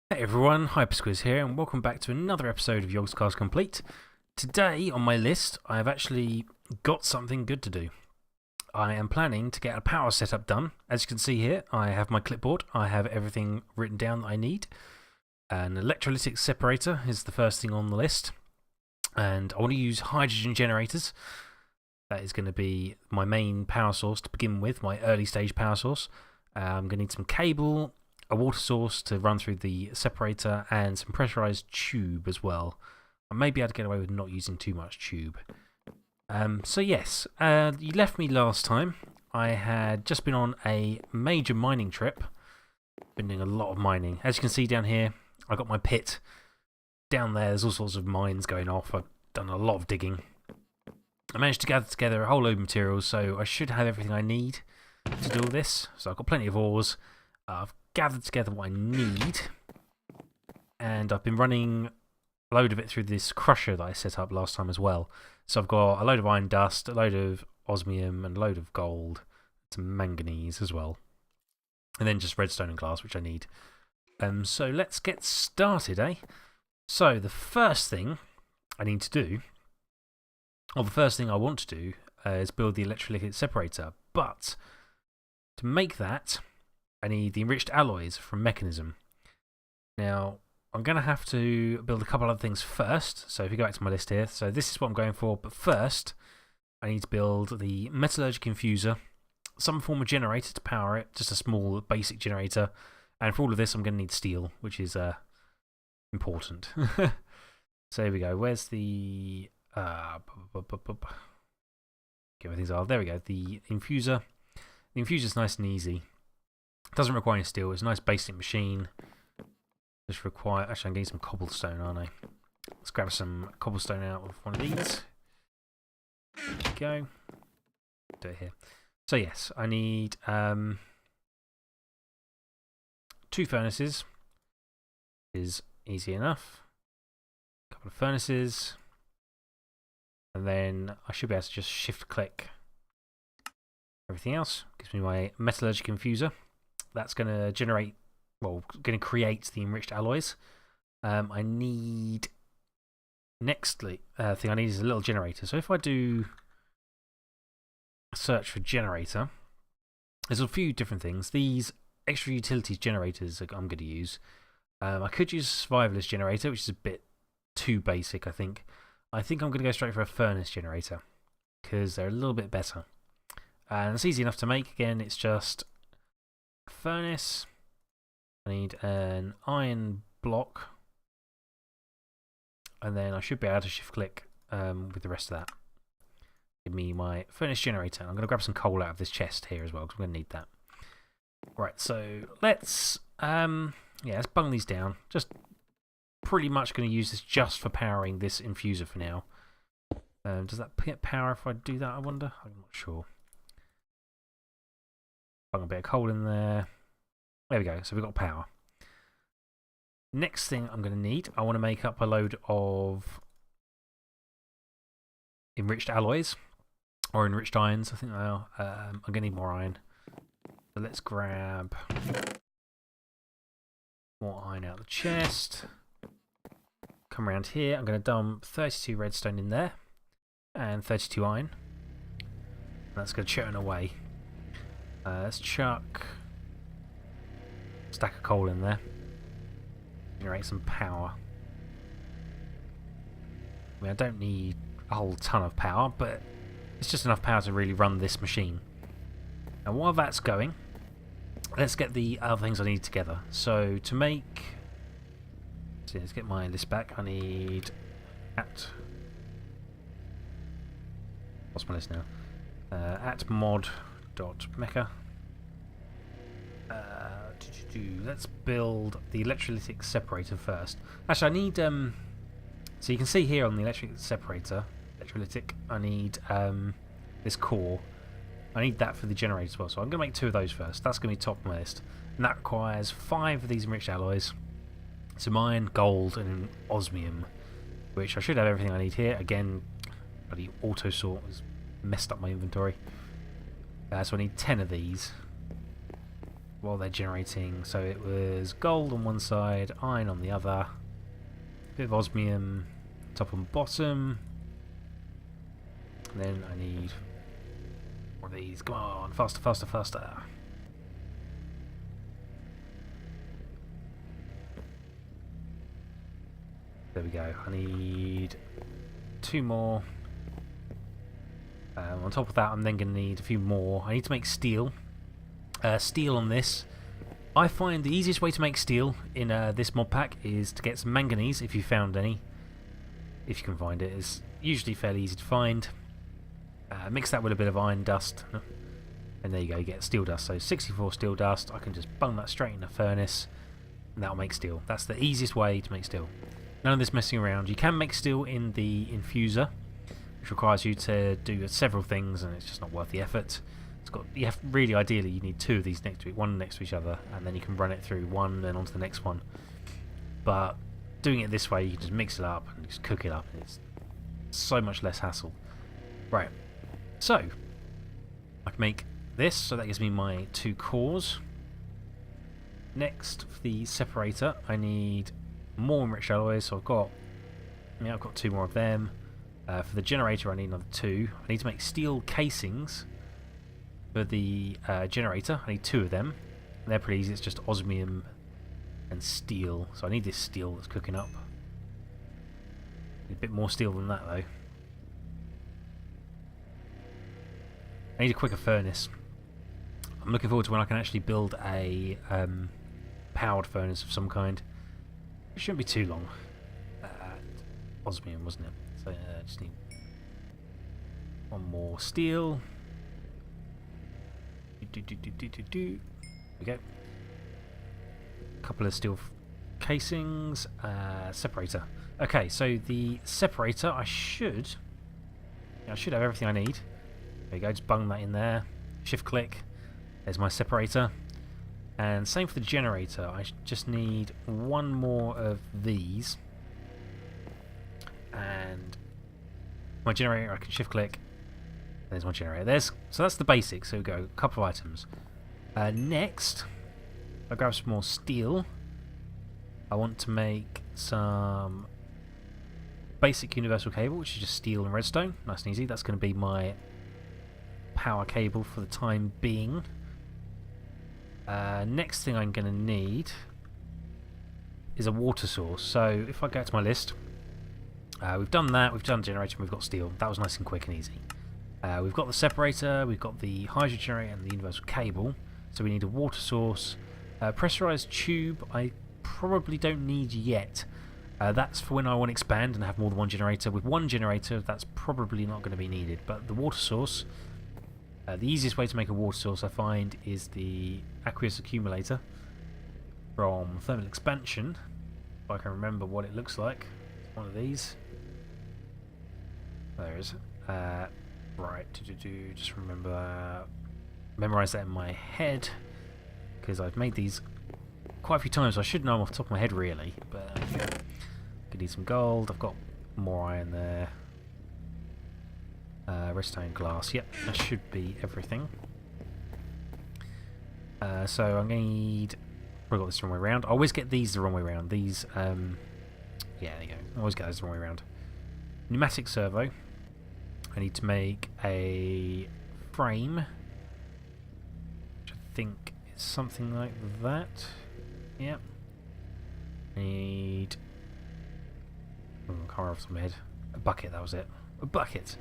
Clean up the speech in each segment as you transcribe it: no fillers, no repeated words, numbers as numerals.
Hey everyone, Hypersquiz here, and welcome back to another episode of Yogscast Complete. Today on my list, I have actually got something good to do. I am planning to get a power setup done. As you can see here, I have my clipboard, I have everything written down that I need. An electrolytic separator is the first thing on the list, and I want to use hydrogen generators. That is going to be my main power source to begin with, my early stage power source. I'm going to need some cable, a water source to run through the separator, and some pressurized tube as well. I may be able to get away with not using too much tube. So yes, you left me last time. I had just been on a major mining trip. Been doing a lot of mining. As you can see down here, I got my pit. Down there, there's all sorts of mines going off. I've done a lot of digging. I managed to gather together a whole load of materials, so I should have everything I need to do all this. So I've got plenty of ores. I've gathered together what I need, and I've been running a load of it through this crusher that I set up last time as well. So I've got a load of iron dust, a load of osmium, and a load of gold, some manganese as well, and then just redstone and glass, which I need. So let's get started, eh? So the first thing I need to do, or the first thing I want to do, is build the electrolytic separator. But to make that, I need the enriched alloys from Mechanism. Now, I'm going to have to build a couple other things first. So if you go back to my list here, so this is what I'm going for. But first, I need to build the metallurgic infuser, some form of generator to power it, just a small basic generator. And for all of this, I'm going to need steel, which is important. So here we go. Where's the... everything's off. There we go. The infuser. The infuser's nice and easy. Doesn't require any steel. It's a nice basic machine. Just require... Actually, I'm getting some cobblestone, aren't I? Let's grab some cobblestone out of one of these. There we go. Do it here. So yes, I need 2 furnaces. Is easy enough. A couple of furnaces. And then I should be able to just shift click everything else. Gives me my metallurgic infuser. That's going to generate, well, going to create the enriched alloys. I need, nextly, thing I need is a little generator. So if I do a search for generator, there's a few different things. These extra utilities generators I'm going to use. I could use a survivalist generator, which is a bit too basic, I think. I think I'm going to go straight for a furnace generator because they're a little bit better. And it's easy enough to make. Again, it's just a furnace. I need an iron block. And then I should be able to shift click with the rest of that. Give me my furnace generator. I'm going to grab some coal out of this chest here as well because I'm going to need that. Right, so let's let's bung these down. Just pretty much going to use this just for powering this infuser for now. Does that get power if I do that, I wonder? I'm not sure. Bung a bit of coal in there. There we go, so we've got power. Next thing I'm going to need, I want to make up a load of enriched alloys, or enriched irons, I think they are. I'm going to need more iron. So let's grab more iron out of the chest. Come around here, I'm going to dump 32 redstone in there, and 32 iron. That's going to churn away. Let's chuck a stack of coal in there. Generate some power. I mean, I don't need a whole ton of power, but it's just enough power to really run this machine. And while that's going, let's get the other things I need together. So to make... So let's get my list back. I need... What's my list now? At mod.mecha. Let's build the electrolytic separator first. Actually, I need... so you can see here on the electrolytic separator, I need this core. I need that for the generator as well. So I'm going to make 2 of those first. That's going to be top of my list. And that requires 5 of these enriched alloys. Some iron, gold, and osmium. Which I should have everything I need here. Again, bloody auto sort has messed up my inventory. So I need 10 of these. while they're generating. So it was gold on one side, iron on the other, bit of osmium, top and bottom. And then I need more of these. Come on, faster, faster, faster. There we go. I need 2 more. On top of that, I'm then going to need a few more. I need to make steel. Steel on this. I find the easiest way to make steel in this mod pack is to get some manganese, if you found any. If you can find it. It's usually fairly easy to find. Mix that with a bit of iron dust. And there you go, you get steel dust. So 64 steel dust. I can just bung that straight in the furnace. And that'll make steel. That's the easiest way to make steel. None of this messing around. You can make steel in the infuser, which requires you to do several things, and it's just not worth the effort. Really, ideally, you need 2 of these next to one next to each other, and then you can run it through one and onto the next one. But doing it this way, you can just mix it up and just cook it up, and it's so much less hassle. Right, so I can make this, so that gives me my 2 cores. Next, for the separator, I need more enriched alloys, so I've got 2 more of them. For the generator, I need another 2. I need to make steel casings for the generator. I need 2 of them. They're pretty easy. It's just osmium and steel. So I need this steel that's cooking up. Need a bit more steel than that, though. I need a quicker furnace. I'm looking forward to when I can actually build a powered furnace of some kind. It shouldn't be too long. Osmium, wasn't it? So I just need 1 more steel. There we go. A couple of steel casings. Separator. Okay, so the separator, I should have everything I need. There you go, just bung that in there. Shift click. There's my separator. And same for the generator. I just need 1 more of these. And my generator, I can shift click. There's my generator. So that's the basics. So we go, a couple of items. Next, I'll grab some more steel. I want to make some basic universal cable, which is just steel and redstone. Nice and easy. That's going to be my power cable for the time being. Next thing I'm going to need is a water source. So if I go to my list, we've done that, we've done generator, and we've got steel. That was nice and quick and easy. We've got the separator, we've got the hydro generator and the universal cable. So we need a water source. Pressurized tube I probably don't need yet. That's for when I want to expand and have more than 1 generator. With 1 generator, that's probably not going to be needed. But the water source, the easiest way to make a water source, I find, is the aqueous accumulator from thermal expansion. If I can remember what it looks like. It's one of these. There it is. Right, just remember, memorize that in my head, because I've made these quite a few times. So I should know them off the top of my head, really. But could need some gold. I've got more iron there. Redstone glass. Yep, that should be everything. So I'm going to need. I got this the wrong way around. I always get these the wrong way around. These, yeah, there you go. I always get those the wrong way around. Pneumatic servo. I need to make a frame, which I think is something like that. Yep. I need. I can't remember off the top of my head. A bucket. That was it. A bucket.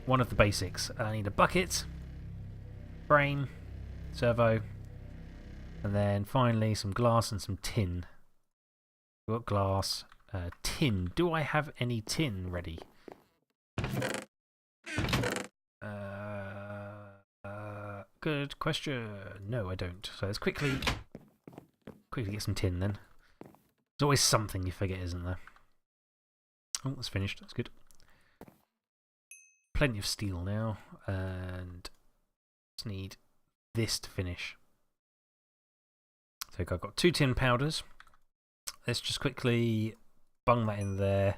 One of the basics. I need a bucket, frame, servo, and then finally some glass and some tin. We've got glass, tin. Do I have any tin ready? Good question. No, I don't. So let's quickly get some tin then. There's always something you forget, isn't there? Oh, that's finished. That's good. Plenty of steel now, and just need this to finish. So I've got 2 tin powders. Let's just quickly bung that in there.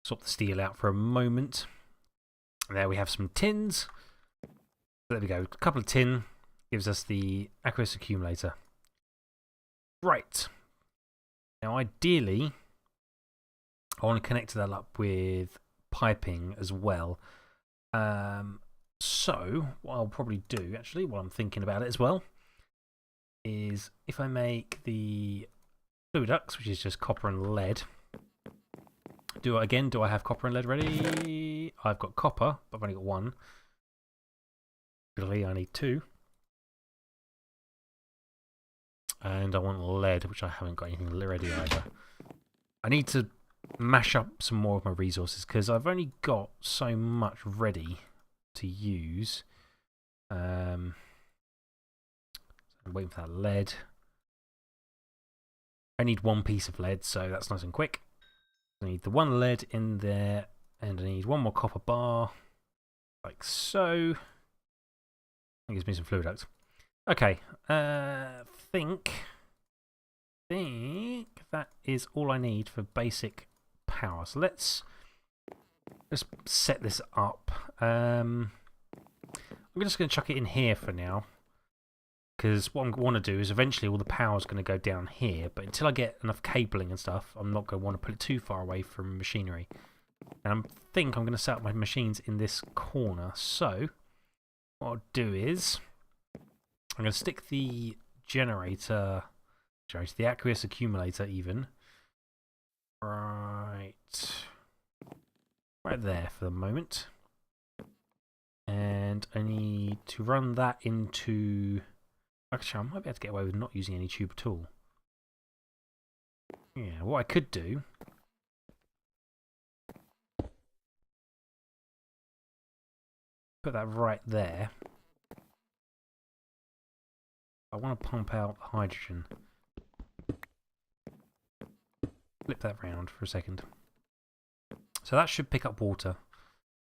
Swap the steel out for a moment. There we have some tins. There we go. A couple of tin. gives us the aqueous accumulator. Right. Now, ideally, I want to connect that up with piping as well. So, what I'll probably do, actually, while I'm thinking about it as well, is if I make the fluid ducts, which is just copper and lead. Do I have copper and lead ready? I've got copper, but I've only got one. Really, I need two. And I want lead, which I haven't got anything ready either. I need to mash up some more of my resources because I've only got so much ready to use. I'm waiting for that lead. I need one piece of lead, so that's nice and quick. I need the one lead in there, and I need one more copper bar, like so. That gives me some fluid ducts. Okay, think that is all I need for basic power. So let's set this up. I'm just going to chuck it in here for now, because what I want to do is eventually all the power is going to go down here, but until I get enough cabling and stuff, I'm not going to want to put it too far away from machinery. And I think I'm going to set up my machines in this corner. So what I'll do is I'm going to stick the the aqueous accumulator even, right there for the moment. And I need to run that into... Actually, I might be able to get away with not using any tube at all. Yeah, what I could do... Put that right there. I want to pump out hydrogen. Flip that round for a second. So that should pick up water.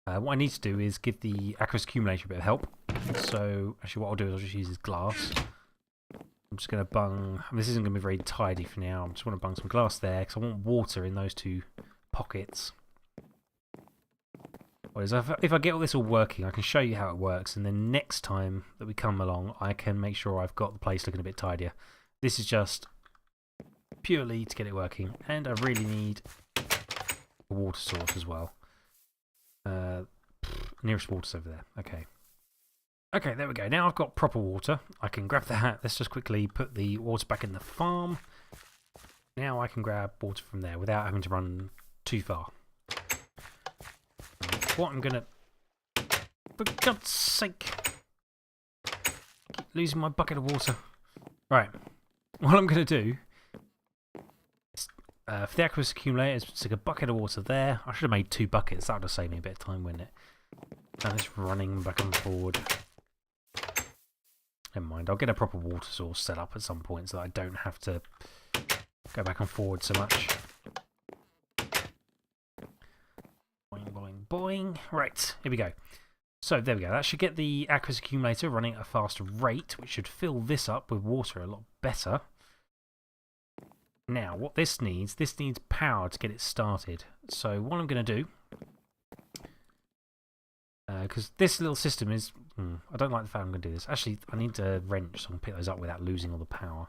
What I need to do is give the aqueous accumulator a bit of help. So actually what I'll do is I'll just use this glass. I'm just going to bung... This isn't going to be very tidy for now. I just want to bung some glass there because I want water in those two pockets. Whereas if I get all this all working, I can show you how it works, and then next time that we come along, I can make sure I've got the place looking a bit tidier. This is just purely to get it working, and I really need a water source as well. Nearest water's over there. Okay. Okay, there we go. Now I've got proper water. I can grab that. Let's just quickly put the water back in the farm. Now I can grab water from there without having to run too far. What I'm gonna... For God's sake! I keep losing my bucket of water. Right. What I'm gonna do... for the aqueous accumulator, is stick a bucket of water there. I should have made 2 buckets. That would have saved me a bit of time, wouldn't it? And it's running back and forward. Never mind. I'll get a proper water source set up at some point so that I don't have to go back and forward so much. Boing, boing, boing. Right, here we go. So there we go. That should get the aqueous accumulator running at a faster rate, which should fill this up with water a lot better. Now, what this needs power to get it started. So what I'm going to do, because this little system is... I don't like the fact I'm going to do this. Actually, I need a wrench so I can pick those up without losing all the power.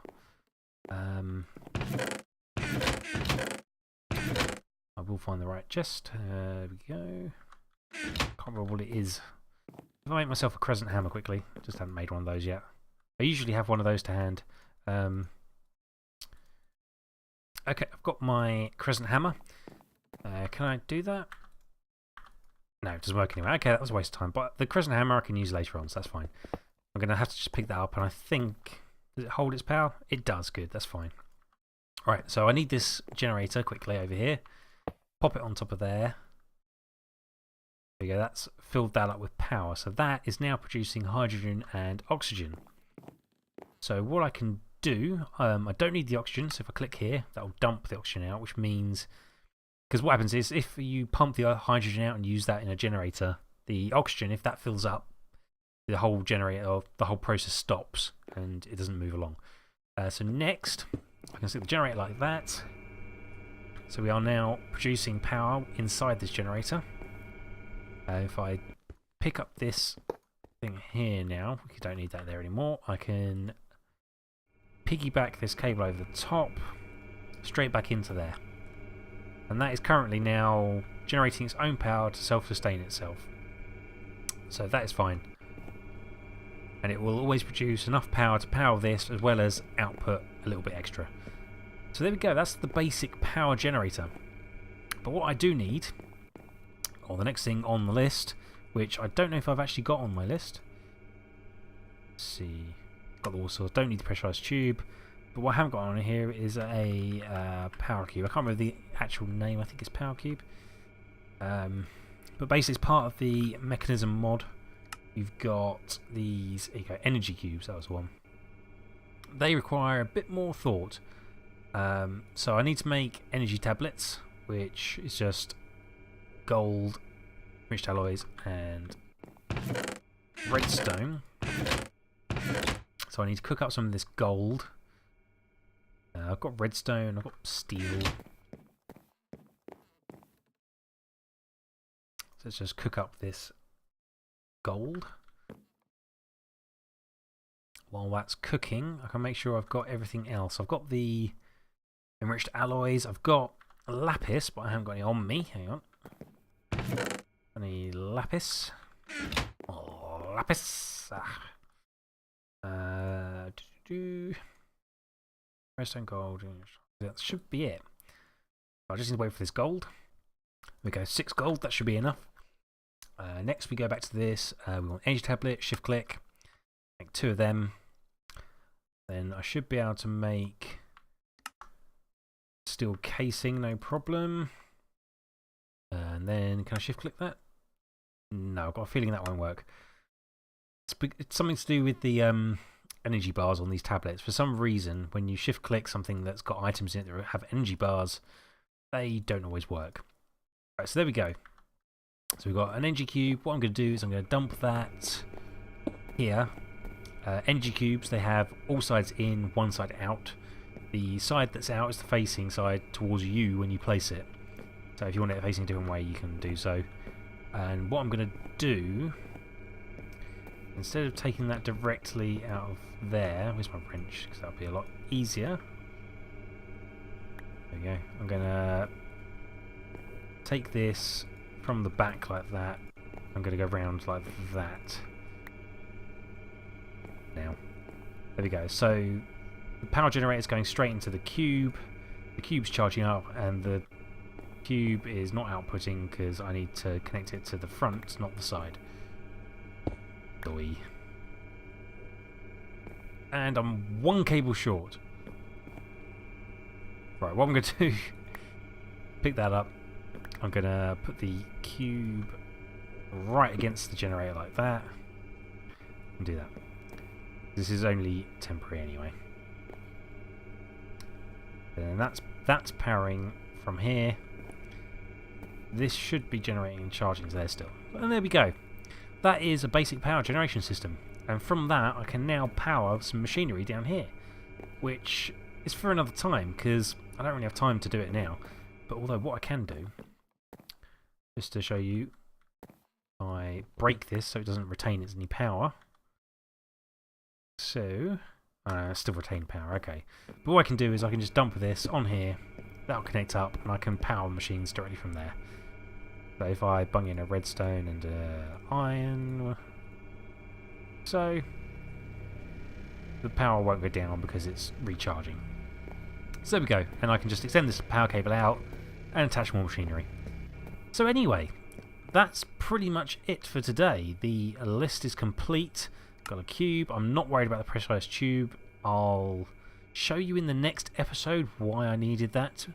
I will find the right chest. There we go. Can't remember what it is. If I make myself a crescent hammer quickly, just haven't made one of those yet. I usually have one of those to hand. Okay, I've got my crescent hammer. Can I do that? No, it doesn't work anyway. Okay, that was a waste of time. But the crescent hammer I can use later on, so that's fine. I'm going to have to just pick that up, and I think... Does it hold its power? It does. Good, that's fine. Alright, so I need this generator quickly over here. Pop it on top of there. There we go, that's filled that up with power. So that is now producing hydrogen and oxygen. So what I can do, I don't need the oxygen, so if I click here, that will dump the oxygen out, which means... Because what happens is, if you pump the hydrogen out and use that in a generator, the oxygen, if that fills up, the whole generator, or the whole process stops, and it doesn't move along. So next, I can stick the generator like that. So we are now producing power inside this generator. If I pick up this thing here now. We don't need that there anymore. I can piggyback this cable over the top, straight back into there. And that is currently now generating its own power to self-sustain itself. So that is fine. And it will always produce enough power to power this, as well as output a little bit extra. So there we go, that's the basic power generator. But what I do need, or the next thing on the list, which I don't know if I've actually got on my list. Let's see. Got the water source, don't need the pressurized tube. But what I haven't got on here is a power cube. I can't remember the actual name, I think it's power cube. But basically it's part of the mechanism mod. You've got these, there you go, energy cubes, that was one. They require a bit more thought. So I need to make energy tablets, which is just gold, enriched alloys, and redstone. So I need to cook up some of this gold. I've got redstone, I've got steel. So let's just cook up this gold. While that's cooking, I can make sure I've got everything else. I've got the enriched alloys, I've got lapis, but I haven't got any on me. Hang on. Any lapis? Oh, lapis! Redstone gold. That should be it. I just need to wait for this gold. There we go, 6 gold, that should be enough. Next we go back to this. We want energy tablet, shift click. Make 2 of them. Then I should be able to make steel casing, no problem. And then can I shift click that? No, I've got a feeling that won't work. It's something to do with the energy bars on these tablets. For some reason, when you shift click something that's got items in it that have energy bars, they don't always work. Right, so there we go. So we've got an energy cube. What I'm going to do is I'm going to dump that here. Energy cubes, they have all sides in, one side out. The side that's out is the facing side towards you when you place it. So if you want it facing a different way, you can do so. And what I'm going to do, instead of taking that directly out of there, where's my wrench? Because that'll be a lot easier. There we go. I'm going to take this from the back like that. I'm going to go round like that. Now, there we go. So the power generator is going straight into the cube. The cube's charging up, and the cube is not outputting because I need to connect it to the front, not the side. Doi. And I'm 1 cable short. Right, what I'm going to do, pick that up. I'm going to put the cube right against the generator like that. And do that. This is only temporary anyway. And that's powering from here. This should be generating and charging there still. And there we go. That is a basic power generation system. And from that I can now power some machinery down here. Which is for another time, because I don't really have time to do it now. But although what I can do, just to show you, I break this so it doesn't retain its any power. So, still retain power, okay. But what I can do is I can just dump this on here, that'll connect up, and I can power machines directly from there. So if I bung in a redstone and iron, so the power won't go down because it's recharging. So there we go, and I can just extend this power cable out and attach more machinery. So anyway, that's pretty much it for today. The list is complete. Got a cube. I'm not worried about the pressurized tube. I'll show you in the next episode why I needed that.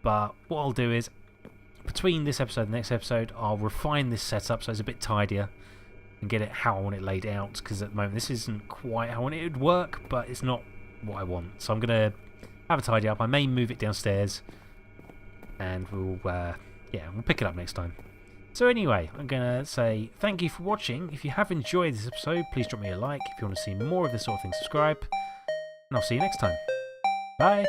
But what I'll do is, between this episode and the next episode, I'll refine this setup so it's a bit tidier and get it how I want it laid out, because at the moment this isn't quite how I want it to work, but it's not what I want. So I'm going to have a tidy up. I may move it downstairs, and we'll pick it up next time. So anyway, I'm going to say thank you for watching. If you have enjoyed this episode, please drop me a like. If you want to see more of this sort of thing, subscribe. And I'll see you next time. Bye!